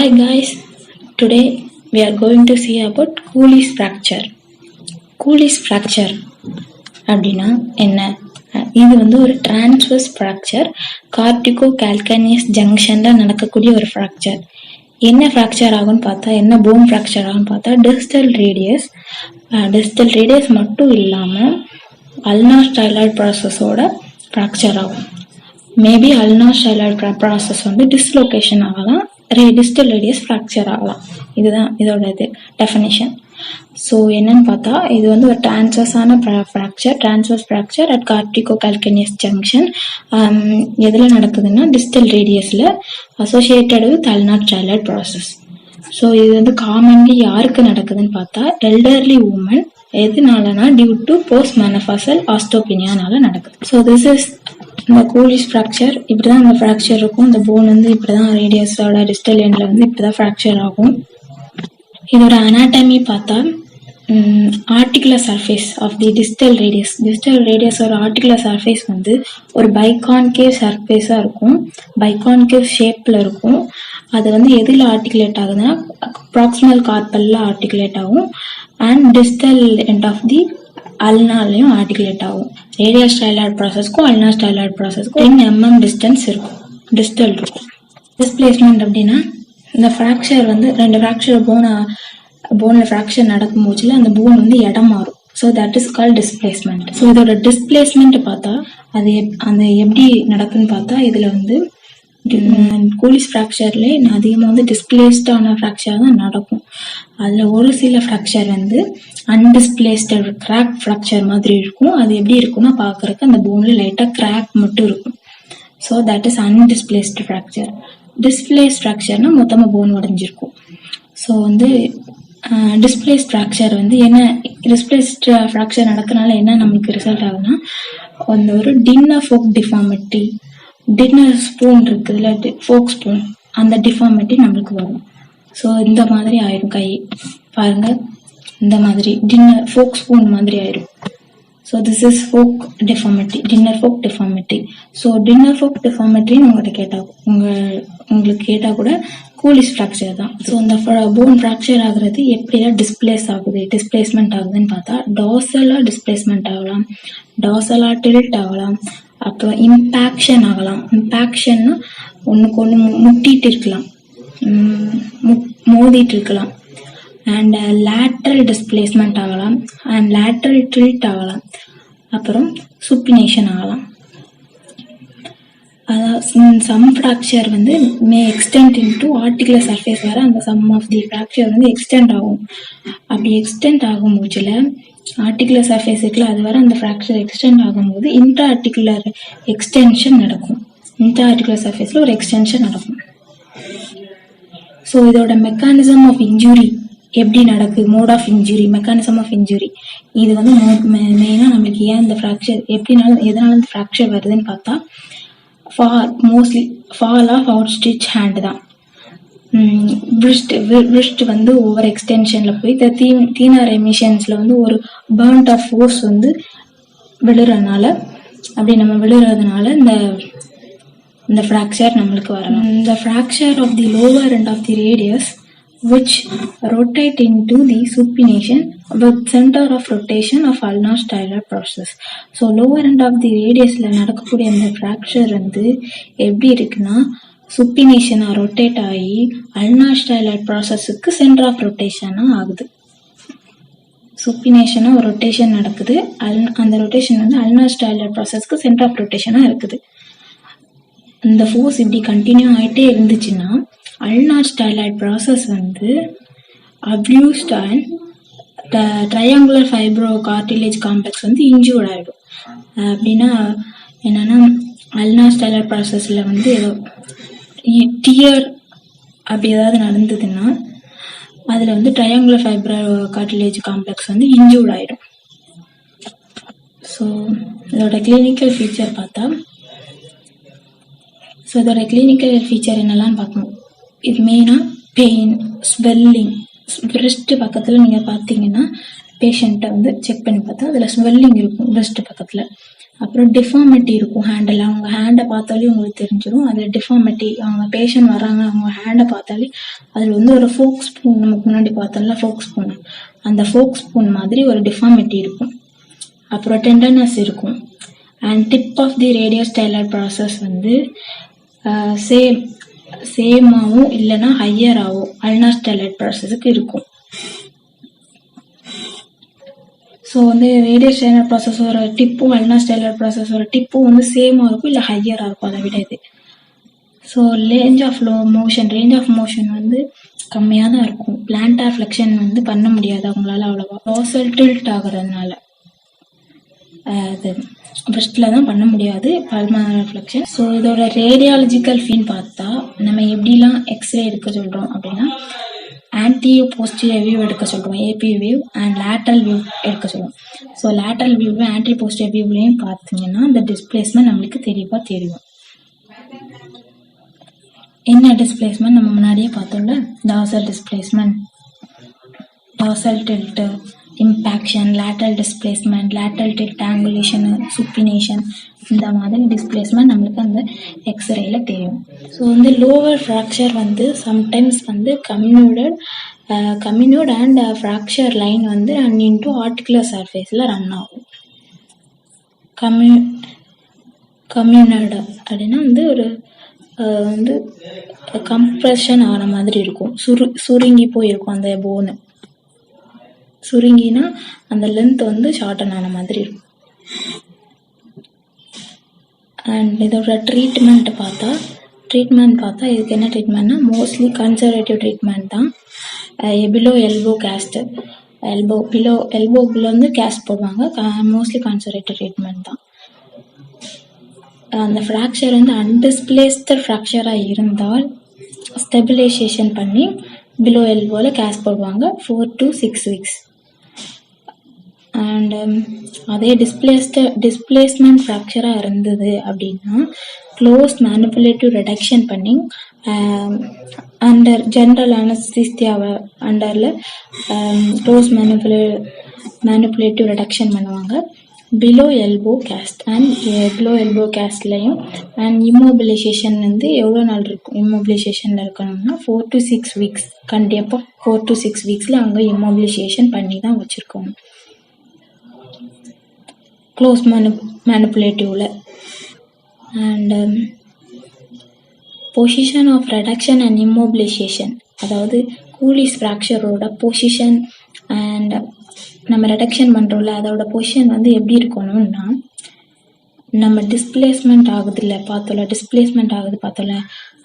Hi guys, today we are going to see about colles fracture. Colles fracture அப்படின்னா என்ன? இது வந்து ஒரு டிரான்ஸ்வர்ஸ் ஃப்ராக்சர், கார்டிகோ கால்கனியஸ் ஜங்ஷன்ல நடக்கக்கூடிய ஒரு ஃப்ராக்சர். என்ன ஃப்ராக்சர் ஆகும்னு பார்த்தா, என்ன போன் ஃப்ராக்சர் ஆகும்னு பார்த்தா, டிஸ்டல் ரேடியஸ் மட்டும் இல்லாமல் அல்னார் ஸ்டைலாய்டு ப்ராசஸோட ஃப்ராக்சர் ஆகும். மேபி அல்னார் ஸ்டைலாய்டு ப்ராசஸ் வந்து டிஸ்லோகேஷன் ஆகலாம், டிஸ்டல் ரேடியஸ் ஃப்ராக்சர் ஆகலாம். இதுதான் இதோட டெஃபினிஷன். ஸோ என்னன்னு பார்த்தா, இது வந்து ஒரு transverse fracture at cortico calcaneus junction. எதில் நடக்குதுன்னா டிஸ்டல் ரேடியஸில் associated with ulnar styloid process. So இது வந்து காமன்லி யாருக்கு நடக்குதுன்னு பார்த்தா, எல்டர்லி உமன். எதுனாலனா டியூ டு போஸ்ட் மெனோபாசல் ஆஸ்டோபீனியானால நடக்குது. ஸோ திஸ் இஸ் இந்த colles ஃப்ராக்சர். இப்படிதான் இந்த ஃப்ராக்சர் இருக்கும். இந்த போன் வந்து இப்படிதான் ரேடியஸோட டிஸ்டல் எண்ட்ல வந்து இப்படிதான் ஃப்ராக்சர் ஆகும். இதோட அனாட்டமி பார்த்தா, articular surface of the distal ரேடியஸோட ஆர்டிகுலர் சர்ஃபேஸ் வந்து ஒரு பைகான்கேவ் சர்ஃபேஸா இருக்கும், பைகான்கேவ் ஷேப்ல இருக்கும். அது வந்து எதில் ஆர்டிகுலேட் ஆகுதுன்னா, ப்ராக்சிமல் கார்பல்ல ஆர்டிகுலேட் ஆகும் and distal end of the அல்னாலையும் ஆர்டிகுலேட் ஆகும். ரேடியல் ஸ்டைலாய்டு ப்ராசஸ்க்கும் அல்னார் ஸ்டைலாய்டு ப்ராசஸ்க்கும் 10 mm டிஸ்டன்ஸ் இருக்கும், டிஸ்டல் இருக்கும். டிஸ்பிளேஸ்மெண்ட் அப்படின்னா, இந்த ஃப்ராக்சர் வந்து ரெண்டு ஃப்ராக்சர் போன்ல ஃப்ராக்சர் நடக்கும் போச்சுல அந்த போன் வந்து இடம் மாறும். So that is call displacement. So இதோட டிஸ்பிளேஸ்மெண்ட் பார்த்தா, அது அந்த எப்படி நடக்குன்னு பார்த்தா, இதுல வந்து colles ஃப்ராக்சர்ல அதிகமாக வந்து டிஸ்பிளேஸ்டான ஃப்ராக்சர் தான் நடக்கும். அதுல ஒரு சில ஃப்ராக்சர் வந்து அன்டிஸ்பிளேஸ்டு கிராக் ஃப்ராக்சர் மாதிரி இருக்கும். அது எப்படி இருக்கும்னா, பார்க்கறதுக்கு அந்த போன்ல லைட்டா கிராக் மட்டும் இருக்கும். So that is undisplaced fracture. Displace ஃப்ராக்சர்னா மொத்தமாக போன் உடஞ்சிருக்கும். ஸோ வந்து டிஸ்பிளேஸ் ஃப்ராக்சர் வந்து என்ன, டிஸ்பிளேஸ்ட் ஃப்ராக்சர் நடக்கிறனால என்ன நம்மளுக்கு ரிசல்ட் ஆகுதுன்னா, அந்த ஒரு dinner fork deformity, dinner spoon இருக்குதுல்ல, ஃபோக் ஸ்பூன், அந்த டிஃபார்மிட்டி நம்மளுக்கு வரும். ஸோ இந்த மாதிரி ஆயிரும் கை, பாருங்க இந்த மாதிரி டின்னர் ஃபோக் ஸ்பூன் மாதிரி ஆயிரும். So this is fork deformity, dinner fork deformity. So dinner fork டிஃபார்மிட்டின்னு உங்களுக்கு கேட்டால் கூட colles ஃப்ராக்சர் தான். ஸோ அந்த போன் ஃப்ராக்சர் ஆகுறது எப்படிலாம் டிஸ்பிளேஸ்மெண்ட் ஆகுதுன்னு பார்த்தா, டார்சலா டிஸ்பிளேஸ்மெண்ட் ஆகலாம், டார்சலா டில்ட் ஆகலாம், அப்புறம் இம்பாக்ஷன் ஆகலாம். இம்பாக்ஷன்னா ஒன்றுக்கு ஒன்று முட்டிட்டு இருக்கலாம், மோதிட்டு இருக்கலாம். அண்ட் லேட்ரல் டிஸ்பிளேஸ்மெண்ட் ஆகலாம், அண்ட் லேட்ரல் டில்ட் ஆகலாம், அப்புறம் சுப்பினேஷன் ஆகலாம். அதாவது சம் ஃப்ராக்சர் வந்து மே எக்ஸ்டெண்ட் இன்டு ஆர்டிகுலர் சர்ஃபேஸ் வர அந்த சம் ஆஃப் தி ஃப்ராக்சர் வந்து எக்ஸ்டெண்ட் ஆகும். அப்படி எக்ஸ்டெண்ட் ஆகும் போதுல ஆர்டிகுலர் சர்ஃபேஸ் இருக்குல்ல, அது வர அந்த ஃப்ராக்சர் எக்ஸ்டெண்ட் ஆகும்போது இன்ட்ரா ஆர்டிகுலர் எக்ஸ்டென்ஷன் நடக்கும். இன்ட்ரா ஆர்டிகுலர் சர்ஃபேஸ்ல ஒரு எக்ஸ்டென்ஷன் நடக்கும். ஸோ இதோட மெக்கானிசம் ஆஃப் இன்ஜுரி எப்படி நடக்குது, mode of injury, mechanism of injury, இது வந்து மெயினாக நம்மளுக்கு ஏன் இந்த ஃப்ராக்சர் எதனால இந்த ஃப்ராக்சர் வருதுன்னு பார்த்தா, mostly fall of outstretched hand தான். விரிஸ்ட் வந்து ஓவர் எக்ஸ்டென்ஷன்ல போய் தீனார் எமிஷன்ஸ்ல வந்து ஒரு பர்ன்ட் ஆஃப் ஃபோர்ஸ் வந்து விழுறதுனால இந்த ஃப்ராக்சர் நம்மளுக்கு வரலாம். இந்த fracture of the lower end of the radius which rotate into the supination with center of rotation of ulnar styloid process. So lower end of the radiusல நடக்கக்கூடிய இந்த fracture வந்து எப்படி இருக்குன்னா, supination ரொட்டேட் ஆகி ulnar styloid processக்கு center of rotation ஆகுது. supination ஒரு rotation நடக்குது, அந்த ரொட்டேஷன் வந்து ulnar styloid processக்கு center of rotation இருக்குது. இந்த ஃபோர்ஸ் இப்படி கண்டினியூ ஆகிட்டே இருந்துச்சுன்னா அல்னார் ஸ்டைலாய்டு ப்ராசஸ் வந்து abused and triangular fibrocartilage complex வந்து இன்ஜூர்ட் ஆகிடும். அப்படின்னா என்னன்னா, அல்னார் ஸ்டைலாய்டு ப்ராசஸில் வந்து ஏதோ டியர் அப்படி ஏதாவது நடந்ததுன்னா அதில் வந்து ட்ரையாங்குலர் ஃபைப்ரோ கார்டிலேஜ் காம்ப்ளெக்ஸ் வந்து இன்ஜூர்ட் ஆகிடும். ஸோ இதோட கிளினிக்கல் ஃபீச்சர் பார்த்தா, ஸோ இதோட கிளினிக்கல் ஃபீச்சர் என்னெல்லாம் பார்க்கணும். இது மெயினாக பெயின், ஸ்வெல்லிங், ரிஸ்ட் பக்கத்தில் நீங்கள் பார்த்தீங்கன்னா பேஷண்ட்டை வந்து செக் பண்ணி பார்த்தா அதில் ஸ்வெல்லிங் இருக்கும் ரிஸ்ட் பக்கத்தில். அப்புறம் டிஃபார்மிட்டி இருக்கும் ஹேண்டில். அவங்க ஹேண்டை பார்த்தாலே உங்களுக்கு தெரிஞ்சிடும் அதில் டிஃபார்மிட்டி. அவங்க பேஷண்ட் வராங்க, அவங்க ஹேண்டை பார்த்தாலே அதில் வந்து ஒரு ஃபோக் ஸ்பூன், நமக்கு முன்னாடி பார்த்தோம்ல ஃபோக் ஸ்பூன், அந்த ஃபோக் ஸ்பூன் மாதிரி ஒரு டிஃபார்மிட்டி இருக்கும். அப்புறம் டெண்டர்னஸ் இருக்கும். And tip of the radius டைலர் ப்ராசஸ் வந்து சேமாகவும் இல்லைன்னா ஹையராகவும் அல்னார் டைலர் ப்ராசஸுக்கு இருக்கும். ஸோ வந்து ரேடியஸ் டைலர் ப்ராசஸோட டிப்பும் அல்னார் டைலர் ப்ராசஸோட டிப்பும் வந்து சேமாக இருக்கும் இல்லை ஹையராக இருக்கும், அதை விட இது. ஸோ ரேஞ்ச் ஆஃப் மோஷன் வந்து கம்மியாக தான் இருக்கும். பிளான்டார் ஃப்ளெக்ஷன் வந்து பண்ண முடியாது அவங்களால அவ்வளோவா, டார்சல் டில்ட் ஆகுறதுனால. அது பிரெஸ்ட்டில் தான் பண்ண முடியாது பல்மனார் ஃப்ளெக்ஷன். ஸோ இதோட ரேடியாலஜிக்கல் ஃபீன் பார்த்தா நம்ம எப்படிலாம் எக்ஸ்ரே எடுக்க சொல்கிறோம் அப்படின்னா, ஆன்டியோ போஸ்டீரியர் வியூ எடுக்க சொல்கிறோம், AP view, and lateral view எடுக்க சொல்லுவோம். ஸோ லேட்டரல் வியூவும் ஆன்டி போஸ்டீரியர் வியூலையும் பார்த்தீங்கன்னா இந்த டிஸ்பிளேஸ்மெண்ட் நம்மளுக்கு தெளிவாக தெரியும். என்ன டிஸ்பிளேஸ்மெண்ட் நம்ம முன்னாடியே பார்த்தோம்ல, dorsal displacement, dorsal tilt, impaction, lateral displacement, lateral tilt, angulation, supination, இந்த மாதிரி டிஸ்பிளேஸ்மெண்ட் நம்மளுக்கு அந்த எக்ஸ்ரேல தெரியும். ஸோ வந்து லோவர் ஃப்ராக்சர் வந்து சம்டைம்ஸ் வந்து கம்யூனோட் அண்ட் ஃப்ராக்சர் லைன் வந்து ரன் இன்டூ ஆர்டிகுலர் சர்ஃபேஸில் ரன் ஆகும். கம்யூனோட அப்படின்னா வந்து ஒரு வந்து கம்ப்ரெஷன் ஆன மாதிரி இருக்கும், சுருங்கி போயிருக்கும் அந்த போனு. சுருங்கினா அந்த லென்த் வந்து ஷார்டன் ஆன மாதிரி இருக்கும். அண்ட் இதோட ட்ரீட்மெண்ட் பார்த்தா இதுக்கு என்ன ட்ரீட்மெண்ட்னா மோஸ்ட்லி கன்சர்வேட்டிவ் ட்ரீட்மெண்ட் தான். பிலோ எல்போ கேஸ்ட், எல்போக்குள்ள வந்து கேஸ்ட் போடுவாங்க, மோஸ்ட்லி கன்சர்வேட்டிவ் ட்ரீட்மெண்ட் தான். அந்த ஃப்ராக்சர் வந்து அன்டிஸ்பிளேஸ்டு ஃப்ராக்சராக இருந்தால் ஸ்டெபிலைசேஷன் பண்ணி பிலோ எல்போவில் கேஸ்ட் போடுவாங்க 4 to 6 weeks. அண்ட் அதே டிஸ்பிளேஸ்மெண்ட் ஃப்ராக்சராக இருந்தது அப்படின்னா க்ளோஸ் மேனிப்புலேட்டிவ் ரெடக்ஷன் பண்ணி அண்டர் ஜென்ரல் அனஸ்தீசியாவை அண்டரில் க்ளோஸ் மேனிப்புலேட்டிவ் ரெடக்ஷன் பண்ணுவாங்க. பிலோ எல்போ கேஸ்ட் கேஸ்ட்லையும் அண்ட் இம்மோபிலைசேஷன் வந்து எவ்வளோ நாள் இருக்கும், இம்மோபிலைசேஷனில் இருக்கணும்னா 4 to 6 weeks. கண்டிப்பாக 4 to 6 weeksல அவங்க இம்மோபிலைசேஷன் பண்ணி தான் வச்சுருக்கோங்க க்ளோஸ் மேனிப்புலேட்டிவ்ல. And position of reduction and immobilisation, அதாவது கூலிஸ் ஃப்ராக்சரோட பொசிஷன் அண்ட் நம்ம ரெடக்ஷன் பண்ணுறோம்ல அதோட பொசிஷன் வந்து எப்படி இருக்கணும்னா, நம்ம டிஸ்பிளேஸ்மெண்ட் ஆகுது பார்த்தோம்ல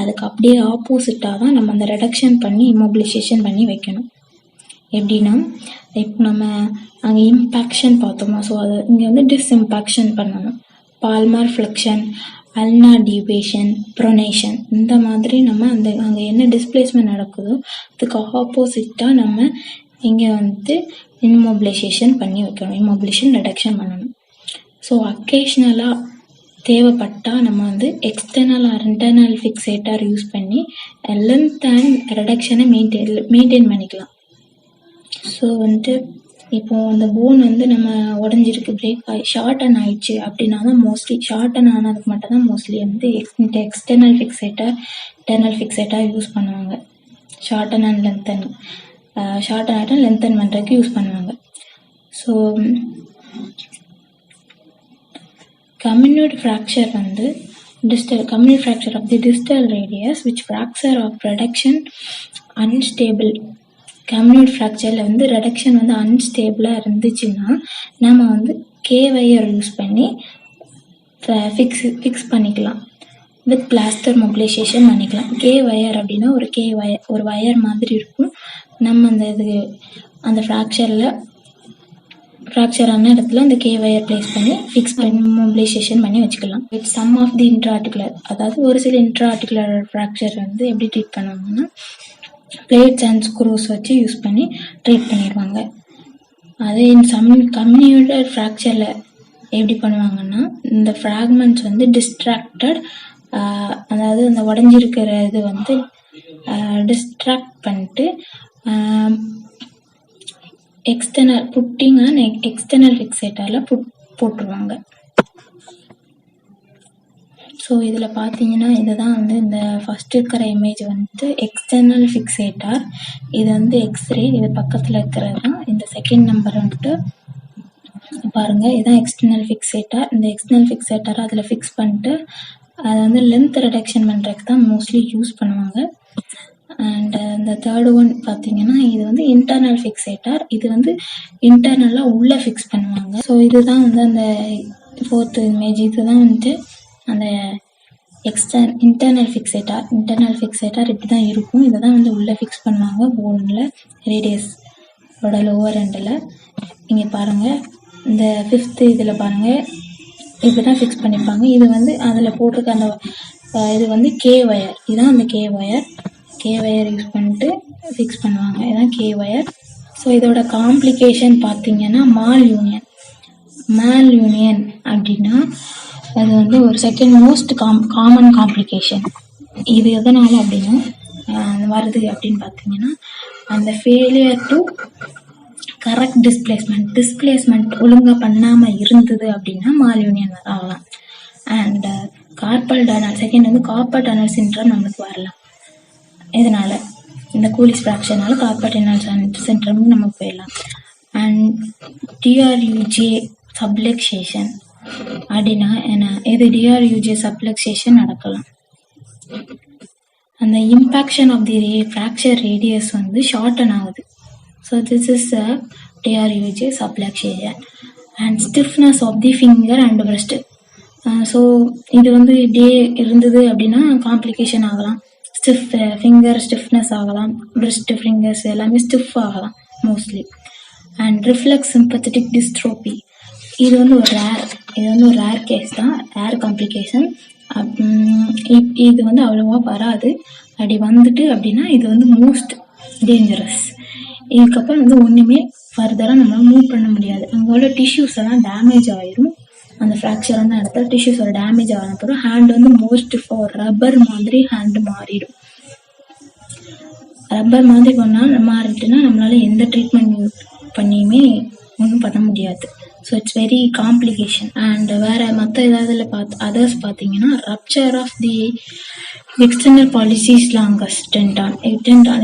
அதுக்கு அப்படியே ஆப்போசிட்டாக தான் நம்ம அந்த ரெடக்ஷன் பண்ணி இம்மோபிலைசேஷன் பண்ணி வைக்கணும். எப்படின்னா, இப்போ நம்ம அங்கே இம்பேக்ஷன் பார்த்தோமா, ஸோ அது இங்கே வந்து டிஸ்இம்பேக்ஷன் பண்ணணும். பால்மார் ஃப்ளெக்ஷன், அல்னார் டியூபேஷன், ப்ரொனேஷன், இந்த மாதிரி நம்ம அங்கே என்ன டிஸ்பிளேஸ்மெண்ட் நடக்குதோ அதுக்கு ஆப்போசிட்டாக நம்ம இங்கே வந்து இம்மோபிலைசேஷன் பண்ணி வைக்கணும், இம்மோபிலைசேஷன் ரெடக்ஷன் பண்ணணும். ஸோ அக்கேஷ்னலாக தேவைப்பட்டால் நம்ம வந்து external R internal fixator use பண்ணி லென்த் அண்ட் ரெடக்ஷனை மெயின்டைன் பண்ணிக்கலாம். ஸோ வந்துட்டு இப்போது அந்த போன் வந்து நம்ம உடஞ்சிருக்கு, பிரேக் ஆகி ஷார்டன் ஆயிடுச்சு அப்படின்னா தான் மோஸ்ட்லி ஷார்டன் ஆனதுக்கு மட்டும் தான் மோஸ்ட்லி வந்து external fixator internal fixator use பண்ணுவாங்க. ஷார்டன் அண்ட் லென்த்தன் பண்ணுறதுக்கு யூஸ் பண்ணுவாங்க. ஸோ கம்யூனோட் ஃப்ராக்சர் வந்து comminuted fracture of the distal radius which fracture of reduction unstable. Comminuted ஃப்ராக்சரில் வந்து ரெடக்ஷன் வந்து அன்ஸ்டேபிளாக இருந்துச்சுன்னா நம்ம வந்து கேவயர் யூஸ் பண்ணி ஃபிக்ஸ் பண்ணிக்கலாம், வித் பிளாஸ்டர் மொபிலைசேஷன் பண்ணிக்கலாம். கேவயர் அப்படின்னா ஒரு வயர் மாதிரி இருக்கும். நம்ம அந்த ஃப்ராக்சரான இடத்துல அந்த கேவயர் பிளேஸ் பண்ணி ஃபிக்ஸ் பண்ணி மொபிலைசேஷன் பண்ணி வச்சுக்கலாம். வித் சம் ஆஃப் தி இன்ட்ராஆர்டிகுலர், அதாவது ஒரு சில இன்ட்ராஆர்டிகுலர் ஃப்ராக்சர் வந்து எப்படி ட்ரீட் பண்ணுவாங்கன்னா பிளேட்ஸ் அண்ட் ஸ்க்ரூஸ் வச்சு யூஸ் பண்ணி ட்ரீட் பண்ணிடுவாங்க. அதே கம்யூனோட் ஃப்ராக்சரில் எப்படி பண்ணுவாங்கன்னா, இந்த ஃப்ராக்மெண்ட்ஸ் வந்து டிஸ்ட்ராக்டட், அதாவது அந்த உடஞ்சிருக்கிற இது வந்து டிஸ்ட்ராக்ட் பண்ணிட்டு எக்ஸ்டர்னல் ஃபிக்ஸேட்டரில் போட்டுருவாங்க. ஸோ இதில் பார்த்தீங்கன்னா இதுதான் வந்து இந்த ஃபஸ்ட் இருக்கிற இமேஜ் வந்துட்டு எக்ஸ்டர்னல் ஃபிக்ஸேட்டார். இது வந்து எக்ஸ்ரே, இது பக்கத்தில் இருக்கிறது தான். இந்த செகண்ட் நம்பர் வந்துட்டு பாருங்க, இதுதான் எக்ஸ்டர்னல் ஃபிக்ஸேட்டார். இந்த எக்ஸ்டர்னல் ஃபிக்ஸேட்டரை அதில் ஃபிக்ஸ் பண்ணிட்டு அதை வந்து லென்த் ரிடக்ஷன் பண்ணுறதுக்கு தான் மோஸ்ட்லி யூஸ் பண்ணுவாங்க. அண்ட் இந்த தேர்டு ஒன் பார்த்தீங்கன்னா இது வந்து இன்டர்னல் ஃபிக்ஸேட்டார். இது வந்து இன்டர்னலாக உள்ளே ஃபிக்ஸ் பண்ணுவாங்க. ஸோ இதுதான் வந்து அந்த ஃபோர்த்து இமேஜ். இதுதான் வந்துட்டு அந்த இன்டர்னல் ஃபிக்ஸேட்டார். இன்டர்னல் ஃபிக்ஸேட்டார் இப்படி தான் இருக்கும். இதை தான் வந்து உள்ளே ஃபிக்ஸ் பண்ணுவாங்க போனில், ரேடியஸோட லோவர் எண்டில். இங்கே பாருங்கள், இந்த ஃபிஃப்த்து இதில் பாருங்கள், இப்படி தான் ஃபிக்ஸ் பண்ணியிருப்பாங்க. இது வந்து அதில் போட்டிருக்க அந்த இது வந்து கே ஒயர். இதுதான் அந்த கே ஒயர் யூஸ் பண்ணிட்டு ஃபிக்ஸ் பண்ணுவாங்க. இதுதான் கே ஒயர். ஸோ இதோட காம்ப்ளிகேஷன் பார்த்தீங்கன்னா மால் யூனியன் அப்படின்னா அது வந்து ஒரு செகண்ட் மோஸ்ட் காமன் காம்ப்ளிகேஷன். இது எதனால் அப்படின்னா வருது அப்படின்னு பார்த்தீங்கன்னா அந்த ஃபெயிலியர் டு கரெக்ட் டிஸ்பிளேஸ்மெண்ட் ஒழுங்காக பண்ணாமல் இருந்தது அப்படின்னா மால் யூனியன் ஆகலாம். அண்ட் கார்பல் டனல், செகண்ட் வந்து கார்பல் டனல் சிண்ட்ரம் நம்மளுக்கு வரலாம். இதனால் இந்த கூலிஸ் ஃப்ராக்சர்னால கார்பல் டனல் சிண்ட்ரம் நமக்கு போயிடலாம். அண்ட் டிஆர்யூஜே சப்லக்சேஷன் அப்படின்னா என்ன, இது டிஆர்யூஜே சப்லக்சேஷன் நடக்கலாம். அந்த impaction of the fracture radius வந்து ஷார்டன் ஆகுது. So this is a DRUJ subluxation. And stiffness of the finger and wrist. So இது வந்து இருந்தது அப்படின்னா காம்ப்ளிகேஷன் ஆகலாம். ஃபிங்கர் ஸ்டிஃப்னஸ் ஆகலாம், பிரெஸ்ட் ஃபிங்கர்ஸ் எல்லாமே ஸ்டிஃப் ஆகலாம் mostly. And reflex sympathetic dystrophy, இது வந்து ஒரு ரேர் கேஸ் தான், ரேர் காம்ப்ளிகேஷன். இது வந்து அவ்வளோவா வராது. அப்படி வந்துட்டு அப்படின்னா இது வந்து மோஸ்ட் டேஞ்சரஸ். இதுக்கப்புறம் வந்து ஒன்றுமே ஃபர்தராக நம்மளால் மூவ் பண்ண முடியாது. அங்கே உள்ள டிஷ்யூஸ் எல்லாம் டேமேஜ் ஆயிரும். அந்த ஃப்ராக்சரான இடத்துல டிஷ்யூஸோட டேமேஜ் ஆன பிறகு ஹேண்ட் வந்து மோஸ்ட் ரப்பர் மாதிரி ஹேண்டு மாறிடும். ரப்பர் மாதிரி மாறிட்டுன்னா நம்மளால எந்த ட்ரீட்மெண்ட் பண்ணியுமே ஒன்றும் பண்ண முடியாது. So it's very complication. And வேறு மற்ற ஏதாவதுல அதர்ஸ் பார்த்தீங்கன்னா rupture of the external pollicis longus tendon.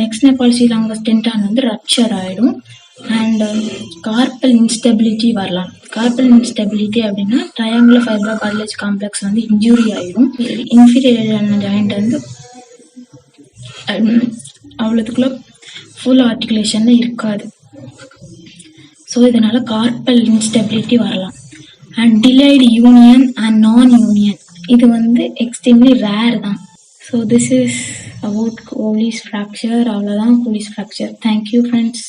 External pollicis longus tendon வந்து ரப்சர் ஆகிடும். அண்ட் கார்பல் இன்ஸ்டெபிலிட்டி வரலாம். கார்பல் இன்ஸ்டெபிலிட்டி அப்படின்னா ட்ரையாங்குலர் ஃபைப்ரோ கார்டிலேஜ் காம்ப்ளெக்ஸ் வந்து இன்ஜூரி ஆகிடும். இன்ஃபீரியர் ஜாயிண்ட் வந்து அவ்வளோத்துக்குள்ள ஃபுல் ஆர்டிகுலேஷனில் இருக்காது. ஸோ இதனால் கார்பல் இன்ஸ்டெபிலிட்டி வரலாம். அண்ட் டிலேடு யூனியன் அண்ட் நான் யூனியன், இது வந்து எக்ஸ்ட்ரீம்லி ரேர் தான். So this is about coolies fracture. அவ்வளோதான் கூலிஸ் ஃப்ராக்சர். Thank you friends.